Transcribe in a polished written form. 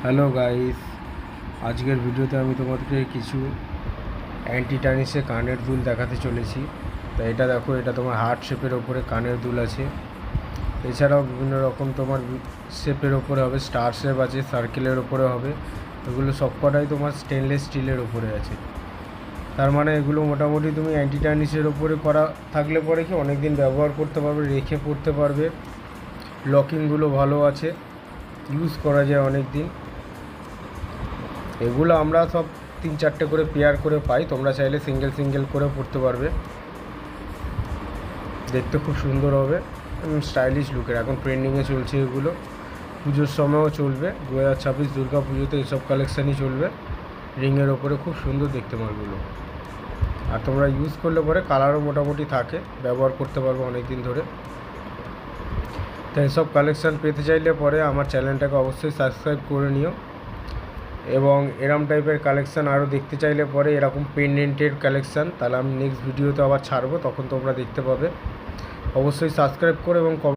Hello guys, আজকের ভিডিওতে আমি তোমাদেরকে কিছু অ্যান্টি টার্নিশে কানের দুল দেখাতে চলেছি। তো এটা দেখো, এটা তোমার হার্ট শেপের ওপরে কানের দুল আছে। এছাড়াও বিভিন্ন রকম তোমার শেপের ওপরে হবে, স্টার শেপ আছে, সার্কেলের ওপরে হবে। এগুলো সবকটাই তোমার স্টেনলেস স্টিলের ওপরে আছে। তার মানে এগুলো মোটামুটি তুমি অ্যান্টি টার্নিশের ওপরে করা থাকলে পরে কি অনেক দিন ব্যবহার করতে পারবে, রেখে পড়তে পারবে। লকিংগুলো ভালো আছে, ইউজ করা যায় অনেক দিন। এগুলো আমরা সব 3-4টে করে পেয়ার করে পাই, তোমরা চাইলে সিঙ্গেল সিঙ্গেল করে পড়তে পারবে। দেখতে খুব সুন্দর হবে এবং স্টাইলিশ লুকের। এখন ট্রেন্ডিংয়ে চলছে এগুলো, পুজোর সময়ও চলবে। 2026 দুর্গা পুজোতে এইসব কালেকশানই চলবে। রিংয়ের ওপরে খুব সুন্দর দেখতে মালগুলো। আর তোমরা ইউজ করলে পরে কালারও মোটামুটি থাকে, ব্যবহার করতে পারবে অনেক দিন ধরে। তো এসব কালেকশান পেতে চাইলে পরে আমার চ্যানেলটাকে অবশ্যই সাবস্ক্রাইব করে নিও। এবং এরম টাইপের কালেকশান আরও দেখতে চাইলে পরে এরকম পেন্ডেন্টের কালেকশান, তাহলে আমি নেক্সট ভিডিওতে আবার ছাড়বো, তখন তোমরা দেখতে পাবে। অবশ্যই সাবস্ক্রাইব করো এবং